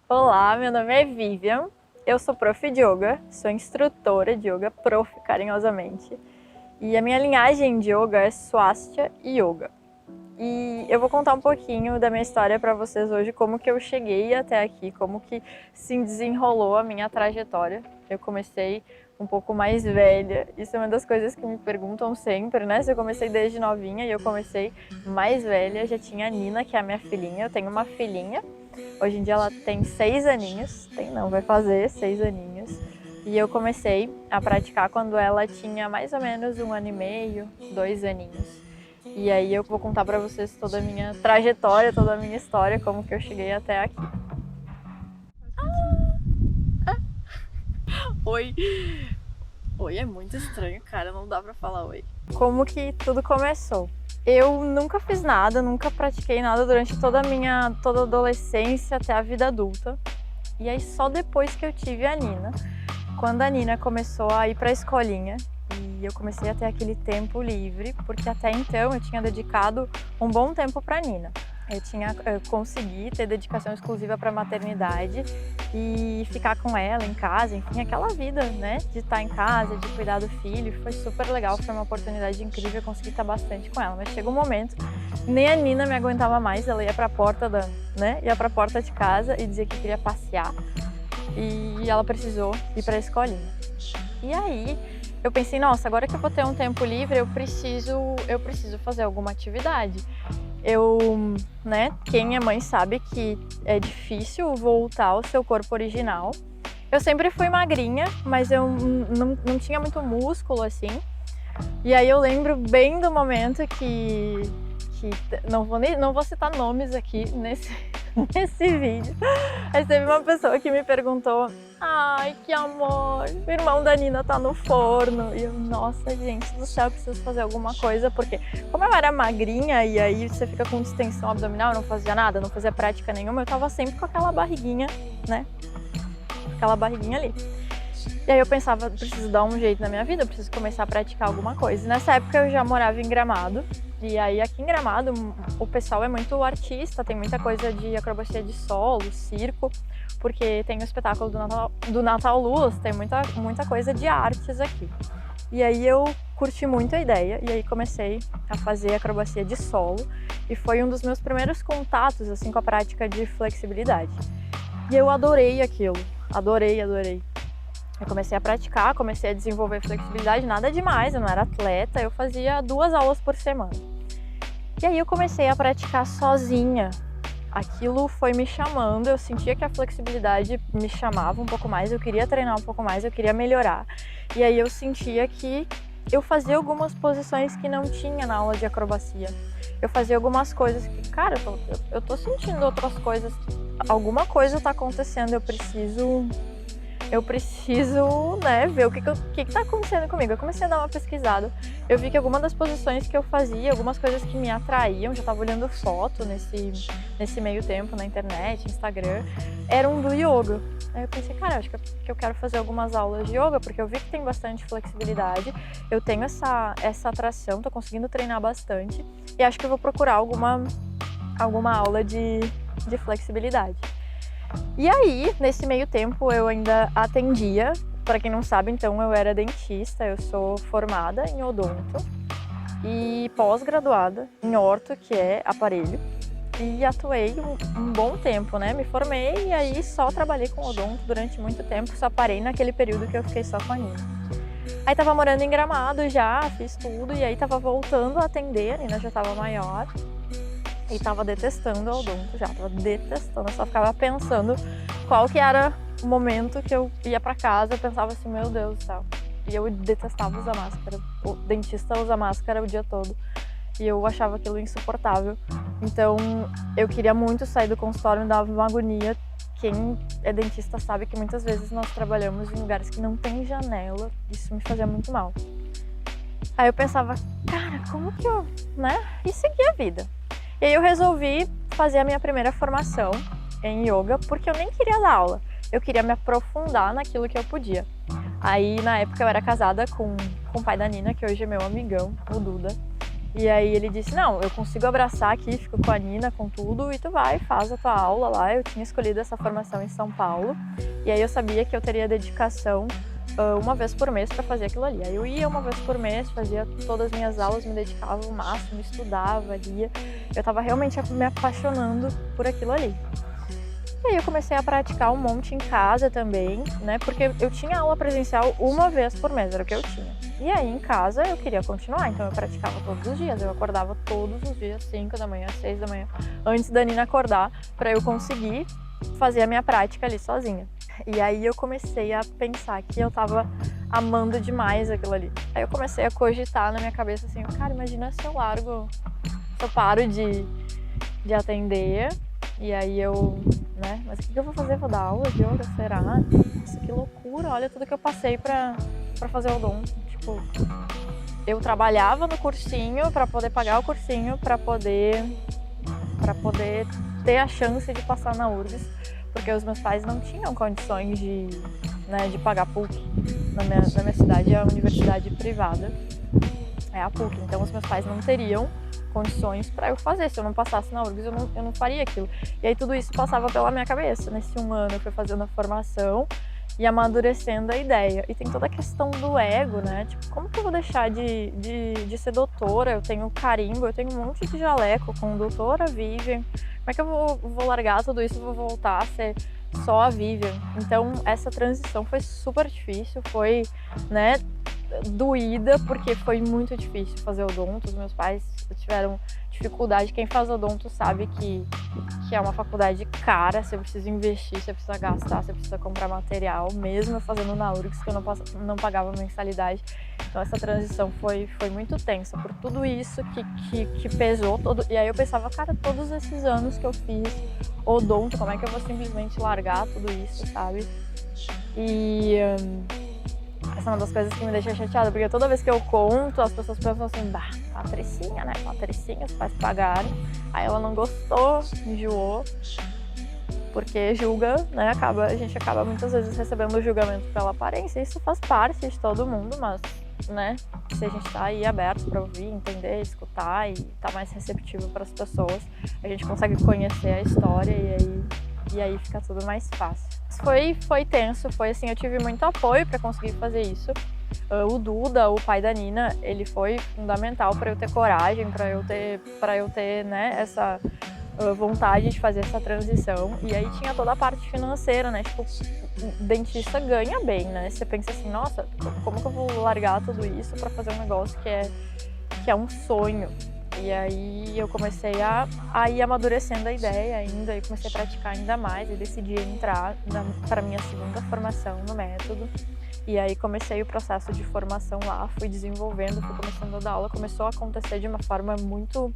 Olá, meu nome é Vivian, eu sou prof de yoga, sou instrutora de yoga, prof carinhosamente. E a minha linhagem de yoga é Swastika Yoga. E eu vou contar um pouquinho da minha história para vocês hoje, como que eu cheguei até aqui, como que se desenrolou a minha trajetória. Eu comecei um pouco mais velha, isso é uma das coisas que me perguntam sempre, né? Se eu comecei desde novinha e eu comecei mais velha, já tinha a Nina, que é a minha filhinha, eu tenho uma filhinha. Hoje em dia ela tem 6 aninhos, vai fazer 6 aninhos. E eu comecei a praticar quando ela tinha mais ou menos 1 ano e meio, 2 aninhos. E aí eu vou contar pra vocês toda a minha trajetória, toda a minha história, como que eu cheguei até aqui. Oi! Oi é muito estranho, cara, não dá pra falar oi. Como que tudo começou? Eu nunca fiz nada, nunca pratiquei nada durante toda a adolescência até a vida adulta. E aí só depois que eu tive a Nina, quando a Nina começou a ir pra escolinha, e eu comecei a ter aquele tempo livre, porque até então eu tinha dedicado um bom tempo pra Nina. Eu consegui ter dedicação exclusiva para maternidade e ficar com ela em casa, enfim, aquela vida, né, de estar em casa, de cuidar do filho, foi super legal, foi uma oportunidade incrível, eu consegui estar bastante com ela, mas chegou um momento, nem a Nina me aguentava mais, ela ia para a porta ia para a porta de casa e dizia que queria passear e ela precisou ir para a escolinha. E aí eu pensei, nossa, agora que eu vou ter um tempo livre, eu preciso fazer alguma atividade. Quem é mãe sabe que é difícil voltar ao seu corpo original. Eu sempre fui magrinha, mas eu não tinha muito músculo, assim. E aí eu lembro bem do momento que não vou citar nomes aqui nesse vídeo. Mas teve uma pessoa que me perguntou: ai, que amor, o irmão da Nina tá no forno. E eu, nossa, gente do céu, eu preciso fazer alguma coisa, porque como eu era magrinha e aí você fica com distensão abdominal, eu não fazia nada, não fazia prática nenhuma, eu tava sempre com aquela barriguinha, né? Aquela barriguinha ali. E aí eu pensava, preciso dar um jeito na minha vida, eu preciso começar a praticar alguma coisa. E nessa época eu já morava em Gramado, e aí aqui em Gramado o pessoal é muito artista, tem muita coisa de acrobacia de solo, circo, porque tem o espetáculo do Natal Luz, tem muita coisa de artes aqui. E aí eu curti muito a ideia, e aí comecei a fazer acrobacia de solo, e foi um dos meus primeiros contatos assim, com a prática de flexibilidade. E eu adorei aquilo, adorei. Eu comecei a praticar, comecei a desenvolver flexibilidade, nada demais, eu não era atleta, eu fazia 2 aulas por semana. E aí eu comecei a praticar sozinha. Aquilo foi me chamando, eu sentia que a flexibilidade me chamava um pouco mais, eu queria treinar um pouco mais, eu queria melhorar. E aí eu sentia que eu fazia algumas posições que não tinha na aula de acrobacia. Eu fazia algumas coisas que, cara, eu tô sentindo outras coisas, alguma coisa tá acontecendo, eu preciso, né, ver o que tá acontecendo comigo. Eu comecei a dar uma pesquisada, eu vi que algumas das posições que eu fazia, algumas coisas que me atraíam, já tava olhando foto nesse meio tempo na internet, Instagram, eram do yoga. Aí eu pensei, cara, acho que eu quero fazer algumas aulas de yoga, porque eu vi que tem bastante flexibilidade, eu tenho essa atração, tô conseguindo treinar bastante, e acho que eu vou procurar alguma aula de flexibilidade. E aí, nesse meio tempo, eu ainda atendia. Para quem não sabe, então, eu era dentista, eu sou formada em odonto e pós-graduada em orto, que é aparelho. E atuei um bom tempo, né? Me formei e aí só trabalhei com odonto durante muito tempo, só parei naquele período que eu fiquei só com a Nina. Aí tava morando em Gramado já, fiz tudo, e aí tava voltando a atender, a Nina já tava maior. E tava detestando o odonto já, tava detestando, eu só ficava pensando qual que era o momento que eu ia pra casa, eu pensava assim, meu Deus do céu. E eu detestava usar máscara, o dentista usa máscara o dia todo, e eu achava aquilo insuportável. Então eu queria muito sair do consultório, me dava uma agonia. Quem é dentista sabe que muitas vezes nós trabalhamos em lugares que não tem janela, isso me fazia muito mal. Aí eu pensava, cara, como que eu, né, e seguir a vida. E aí eu resolvi fazer a minha primeira formação em yoga, porque eu nem queria dar aula, eu queria me aprofundar naquilo que eu podia. Aí na época eu era casada com o pai da Nina, que hoje é meu amigão, o Duda, E aí ele disse, não, eu consigo abraçar aqui, fico com a Nina, com tudo, e tu vai, faz a tua aula lá. Eu tinha escolhido essa formação em São Paulo, e aí eu sabia que eu teria dedicação uma vez por mês para fazer aquilo ali. Aí eu ia uma vez por mês, fazia todas as minhas aulas, me dedicava ao máximo, estudava, lia. Eu estava realmente me apaixonando por aquilo ali. E aí eu comecei a praticar um monte em casa também, né? Porque eu tinha aula presencial uma vez por mês, era o que eu tinha. E aí em casa eu queria continuar, então eu praticava todos os dias. Eu acordava todos os dias, 5 da manhã, 6 da manhã, antes da Nina acordar, para eu conseguir fazer a minha prática ali sozinha. E aí eu comecei a pensar que eu tava amando demais aquilo ali. Aí eu comecei a cogitar na minha cabeça assim, cara, imagina se eu largo, se eu paro de atender, e aí eu, né, mas o que eu vou fazer? Vou dar aula de yoga, será? Nossa, que loucura, olha tudo que eu passei pra fazer odonto. Tipo, eu trabalhava no cursinho pra poder pagar o cursinho, pra poder ter a chance de passar na URGS, porque os meus pais não tinham condições de pagar PUC. Na minha cidade é a universidade privada, é a PUC, então os meus pais não teriam condições para eu fazer. Se eu não passasse na URGS, eu não faria aquilo. E aí tudo isso passava pela minha cabeça. Nesse 1 ano eu fui fazendo a formação e amadurecendo a ideia. E tem toda a questão do ego, né? Tipo, como que eu vou deixar de ser doutora? Eu tenho carimbo, eu tenho um monte de jaleco com doutora Vivian. Como é que eu vou largar tudo isso e vou voltar a ser só a Vivian? Então essa transição foi super difícil, foi, né, doída, porque foi muito difícil fazer odonto. Os meus pais tiveram dificuldade. Quem faz odonto sabe que é uma faculdade cara, você precisa investir, você precisa gastar, você precisa comprar material, mesmo eu fazendo na URGS, que eu não pagava mensalidade. Então essa transição foi muito tensa, por tudo isso que pesou todo. E aí eu pensava, cara, todos esses anos que eu fiz odonto, como é que eu vou simplesmente largar tudo isso, sabe? E essa é uma das coisas que me deixa chateada, porque toda vez que eu conto, as pessoas pensam assim, bah, Patricinha, né? Patricinha, os pais pagaram, aí ela não gostou, enjoou, porque julga, né? A gente acaba muitas vezes recebendo julgamento pela aparência, isso faz parte de todo mundo, mas, né? Se a gente tá aí aberto para ouvir, entender, escutar e tá mais receptivo para as pessoas, a gente consegue conhecer a história e aí fica tudo mais fácil. Foi tenso, foi assim, eu tive muito apoio para conseguir fazer isso. O Duda, o pai da Nina, ele foi fundamental para eu ter coragem, para eu ter, né, essa vontade de fazer essa transição. E aí tinha toda a parte financeira, né? Tipo, o dentista ganha bem, né? Você pensa assim, nossa, como que eu vou largar tudo isso para fazer um negócio que é um sonho? E aí eu comecei a ir amadurecendo a ideia ainda, e comecei a praticar ainda mais e decidi entrar para minha segunda formação no método. E aí comecei o processo de formação lá, fui desenvolvendo, fui começando a dar aula, começou a acontecer de uma forma muito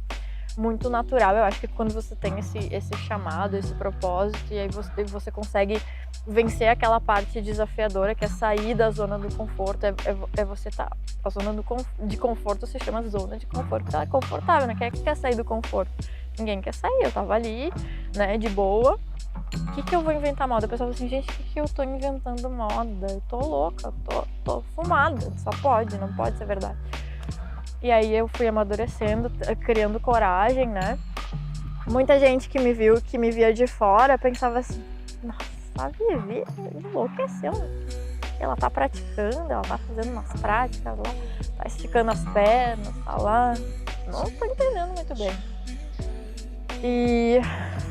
natural. Eu acho que quando você tem esse chamado, esse propósito, e aí você consegue vencer aquela parte desafiadora, que é sair da zona do conforto, é você tá. A zona de conforto se chama zona de conforto, tá confortável, né? Quem é que quer sair do conforto? Ninguém quer sair, eu tava ali, né, de boa. O que eu vou inventar moda? O pessoal fala assim, gente, o que eu tô inventando moda? Eu tô louca, tô fumada, só pode, não pode ser verdade. E aí eu fui amadurecendo, criando coragem, né? Muita gente que me viu, que me via de fora, pensava assim, nossa, a Vivi enlouqueceu, né? Ela tá praticando, ela tá fazendo umas práticas lá, tá esticando as pernas, tá lá. Não tô entendendo muito bem. E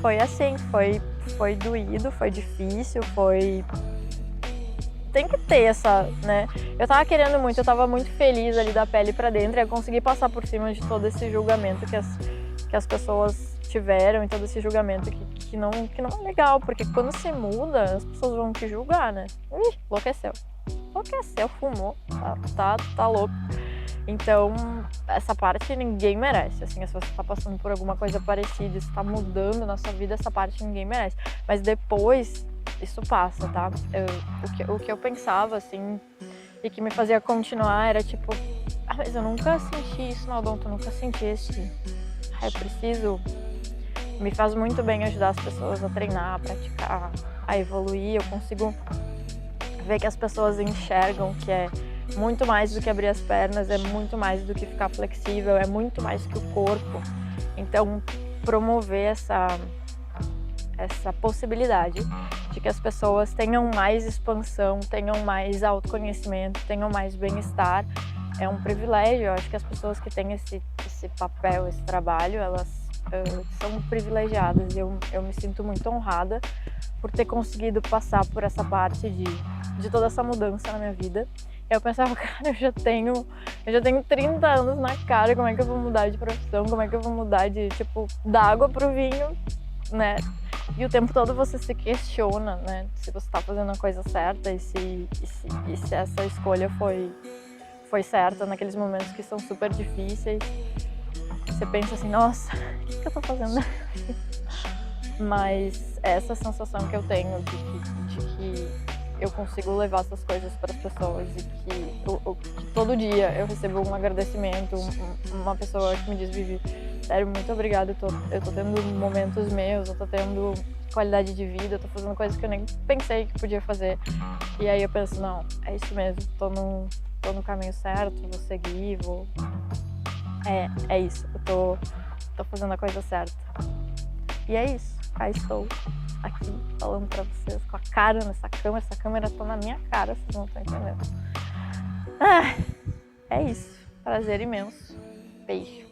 foi assim, foi doído, foi difícil, tem que ter essa, né? Eu tava querendo muito, eu tava muito feliz ali da pele pra dentro, e eu consegui passar por cima de todo esse julgamento que as pessoas tiveram, e todo esse julgamento que não é legal, porque quando você muda, as pessoas vão te julgar, né? Ih, enlouqueceu, fumou, tá louco. Então, essa parte ninguém merece, assim, se você tá passando por alguma coisa parecida, se tá mudando na sua vida, essa parte ninguém merece. Mas depois, isso passa, tá? O que eu pensava, assim, e que me fazia continuar era tipo, mas eu nunca senti isso no odonto, eu nunca senti eu preciso. Me faz muito bem ajudar as pessoas a treinar, a praticar, a evoluir. Eu consigo ver que as pessoas enxergam muito mais do que abrir as pernas, é muito mais do que ficar flexível, é muito mais que o corpo. Então, promover essa possibilidade de que as pessoas tenham mais expansão, tenham mais autoconhecimento, tenham mais bem-estar, é um privilégio. Eu acho que as pessoas que têm esse papel, esse trabalho, elas são privilegiadas. Eu me sinto muito honrada por ter conseguido passar por essa parte de toda essa mudança na minha vida. Eu pensava, cara, eu já tenho 30 anos na cara, como é que eu vou mudar de profissão, como é que eu vou mudar de, tipo, da água pro vinho, né? E o tempo todo você se questiona, né, se você tá fazendo a coisa certa e se essa escolha foi certa naqueles momentos que são super difíceis. Você pensa assim, nossa, o que eu tô fazendo? Mas essa sensação que eu tenho de que eu consigo levar essas coisas para as pessoas e que todo dia eu recebo um agradecimento, uma pessoa que me diz, Vivi, sério, muito obrigada, eu tô tendo momentos meus, eu tô tendo qualidade de vida, eu tô fazendo coisas que eu nem pensei que podia fazer. E aí eu penso, não, é isso mesmo, tô no caminho certo, vou seguir, É isso, eu tô fazendo a coisa certa. E é isso, cá estou aqui falando pra vocês com a cara nessa câmera. Essa câmera tá na minha cara, vocês não estão entendendo. É isso, prazer imenso. Beijo.